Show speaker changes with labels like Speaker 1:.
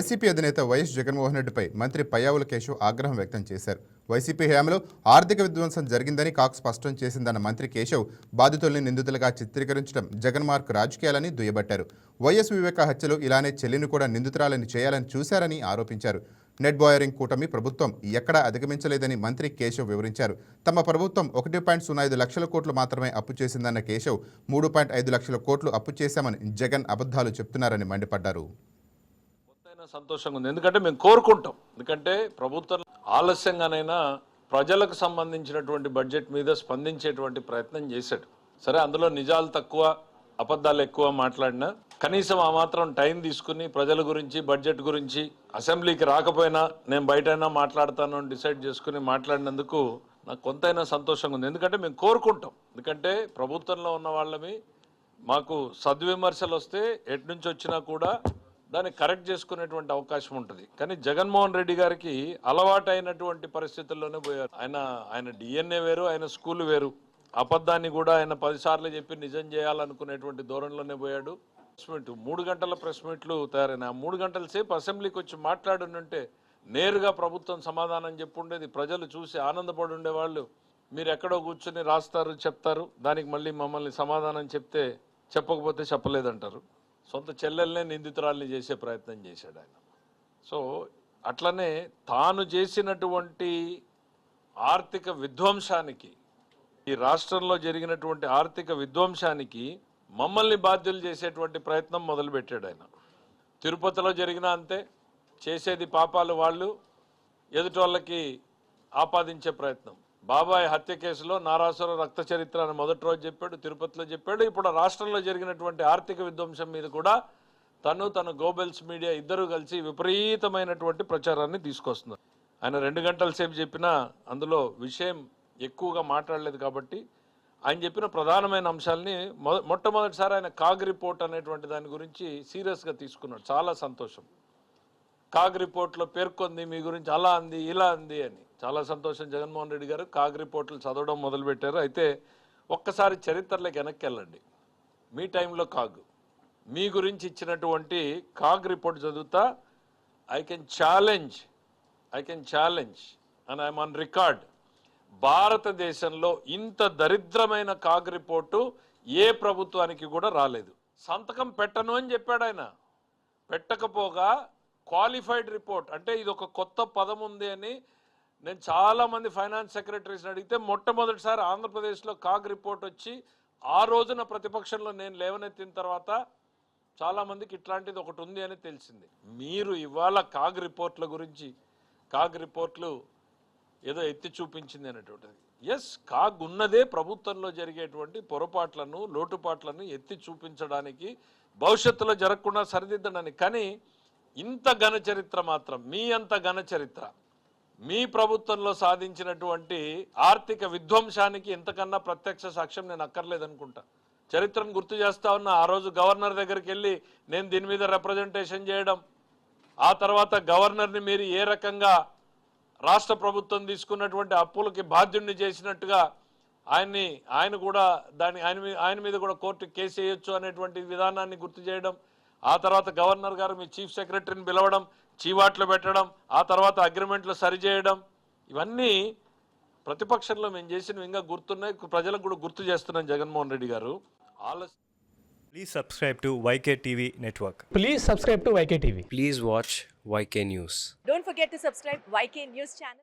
Speaker 1: YCP అధినేత YS Jaganmohan రెడ్డిపై మంత్రి పయ్యావుల కేశవ్ ఆగ్రహం వ్యక్తం చేశారు. వైసీపీ హయాంలో ఆర్థిక విధ్వంసం జరిగిందని కాగ్ స్పష్టం చేసిందన్న మంత్రి కేశవ్ బాధితుల్ని నిందితులుగా చిత్రీకరించడం జగన్మార్క్ రాజకీయాలని దుయ్యబట్టారు. వైఎస్ వివేక హత్యలో ఇలానే చెల్లిని కూడా నిందితురాలని చేయాలని చూశారని ఆరోపించారు. నెట్ బాయరింగ్ కూటమి ప్రభుత్వం ఎక్కడా అధిగమించలేదని మంత్రి కేశవ్ వివరించారు. తమ ప్రభుత్వం 1.05 లక్షల కోట్లు మాత్రమే అప్పు చేసిందన్న కేశవ్ 3.5 లక్షల కోట్లు అప్పు చేశామని జగన్ అబద్ధాలు చెప్తున్నారని మండిపడ్డారు.
Speaker 2: సంతోషంగా ఉంది, ఎందుకంటే మేము కోరుకుంటాం. ఎందుకంటే ప్రభుత్వం ఆలస్యంగానైనా ప్రజలకు సంబంధించినటువంటి బడ్జెట్ మీద స్పందించేటువంటి ప్రయత్నం చేశాడు. సరే, అందులో నిజాలు తక్కువ, అబద్ధాలు ఎక్కువ మాట్లాడినా కనీసం ఆ మాత్రం టైం తీసుకుని ప్రజల గురించి, బడ్జెట్ గురించి అసెంబ్లీకి రాకపోయినా నేను బయటైనా మాట్లాడతాను అని డిసైడ్ చేసుకుని మాట్లాడినందుకు నాకు కొంతైనా సంతోషంగా ఉంది. ఎందుకంటే మేము కోరుకుంటాం. ఎందుకంటే ప్రభుత్వంలో ఉన్న వాళ్ళమి మాకు సద్విమర్శలు వస్తే ఎటు నుంచి వచ్చినా కూడా దాన్ని కరెక్ట్ చేసుకునేటువంటి అవకాశం ఉంటుంది. కానీ జగన్మోహన్ రెడ్డి గారికి అలవాటైనటువంటి పరిస్థితుల్లోనే పోయారు. ఆయన డిఎన్ఏ వేరు, ఆయన స్కూల్ వేరు. అబద్ధాన్ని కూడా ఆయన 10 సార్లు చెప్పి నిజం చేయాలనుకునేటువంటి ధోరణిలోనే పోయాడు. 3 గంటల ప్రెస్ మీట్లు తయారైన 3 గంటల సేపు అసెంబ్లీకి వచ్చి మాట్లాడుంటే నేరుగా ప్రభుత్వం సమాధానం చెప్పుండేది. ప్రజలు చూసి ఆనందపడి ఉండేవాళ్ళు. మీరు ఎక్కడో కూర్చొని రాస్తారు, చెప్తారు, దానికి మళ్ళీ మమ్మల్ని సమాధానం చెప్తే చెప్పకపోతే చెప్పలేదంటారు. సొంత చెల్లెల్నే నిందితురాల్ని చేసే ప్రయత్నం చేశాడు ఆయన. సో అట్లనే తాను చేసినటువంటి ఆర్థిక విధ్వంసానికి, ఈ రాష్ట్రంలో జరిగినటువంటి ఆర్థిక విధ్వంసానికి మమ్మల్ని బాధ్యులు చేసేటువంటి ప్రయత్నం మొదలుపెట్టాడు ఆయన. తిరుపతిలో జరిగినా అంతే, చేసేది పాపాలు వాళ్ళు, ఎదుటి వాళ్ళకి ఆపాదించే ప్రయత్నం. బాబాయ్ హత్య కేసులో నారాసుర రక్త చరిత్ర అని మొదటి రోజు చెప్పాడు, తిరుపతిలో చెప్పాడు. ఇప్పుడు రాష్ట్రంలో జరిగినటువంటి ఆర్థిక విధ్వంసం మీద కూడా తన గోబెల్స్ మీడియా ఇద్దరు కలిసి విపరీతమైనటువంటి ప్రచారాన్ని తీసుకొస్తున్నారు. ఆయన 2 గంటల సేపు చెప్పినా అందులో విషయం ఎక్కువగా మాట్లాడలేదు. కాబట్టి ఆయన చెప్పిన ప్రధానమైన అంశాలని మొట్టమొదటిసారి ఆయన కాగ్ రిపోర్ట్ అనేటువంటి దాని గురించి సీరియస్గా తీసుకున్నాడు. చాలా సంతోషం. కాగ్ రిపోర్ట్లో పేర్కొంది మీ గురించి, అలా అంది, ఇలా అంది అని. చాలా సంతోషం. జగన్మోహన్ రెడ్డి గారు కాగ్ రిపోర్ట్లు చదవడం మొదలుపెట్టారు. అయితే ఒక్కసారి చరిత్రలోకి వెనక్కి వెళ్ళండి. మీ టైంలో కాగ్ మీ గురించి ఇచ్చినటువంటి కాగ్ రిపోర్ట్ చదువుతా I can challenge and I'm on record, భారతదేశంలో ఇంత దరిద్రమైన కాగ్ రిపోర్టు ఏ ప్రభుత్వానికి కూడా రాలేదు. సంతకం పెట్టను అని చెప్పాడు ఆయన. పెట్టకపోగా క్వాలిఫైడ్ రిపోర్ట్ అంటే ఇది ఒక కొత్త పదం ఉంది అని నేను చాలామంది ఫైనాన్స్ సెక్రటరీస్ని అడిగితే మొట్టమొదటిసారి ఆంధ్రప్రదేశ్లో కాగ్ రిపోర్ట్ వచ్చి ఆ రోజున ప్రతిపక్షంలో నేను లేవనెత్తిన తర్వాత చాలామందికి ఇట్లాంటిది ఒకటి ఉంది అని తెలిసింది. మీరు ఇవాళ కాగ్ రిపోర్ట్ల గురించి, కాగ్ రిపోర్ట్లు ఏదో ఎత్తి చూపించింది అనేటువంటిది. ఎస్, కాగ్ ఉన్నదే ప్రభుత్వంలో జరిగేటువంటి పొరపాట్లను, లోటుపాట్లను ఎత్తి చూపించడానికి, భవిష్యత్తులో జరగకుండా సరిదిద్దడానికి. కానీ ఇంత ఘన చరిత్ర మాత్రం, మీ అంత ఘన చరిత్ర మీ ప్రభుత్వంలో సాధించినటువంటి ఆర్థిక విధ్వంసానికి ఎంతకన్నా ప్రత్యక్ష సాక్ష్యం నేను అక్కర్లేదనుకుంటా. చరిత్రను గుర్తు చేస్తా ఉన్నా. ఆ రోజు గవర్నర్ దగ్గరికి వెళ్ళి నేను దీని మీద రిప్రజెంటేషన్ చేయడం, ఆ తర్వాత గవర్నర్ని మీరు ఏ రకంగా రాష్ట్ర ప్రభుత్వం తీసుకున్నటువంటి అప్పులకి బాధ్యుడిని చేసినట్టుగా ఆయన కూడా ఆయన మీద కూడా కోర్టు కేసు వేయొచ్చు అనేటువంటి విధానాన్ని గుర్తు చేయడం, ఆ తర్వాత గవర్నర్ గారు మీ చీఫ్ సెక్రటరీని పిలవడం, చీవాట్లు పెట్టడం, ఆ తర్వాత అగ్రిమెంట్లు సరిచేయడం, ఇవన్నీ ప్రతిపక్షంలో మేము చేసినవి ఇంకా గుర్తున్నాయి. ప్రజలకు కూడా గుర్తు చేస్తున్నాం. జగన్మోహన్ రెడ్డి గారు
Speaker 3: Please subscribe to YK TV Network.
Speaker 4: Please subscribe to YK TV.
Speaker 5: Please watch YK News.
Speaker 6: Don't forget to subscribe YK News channel.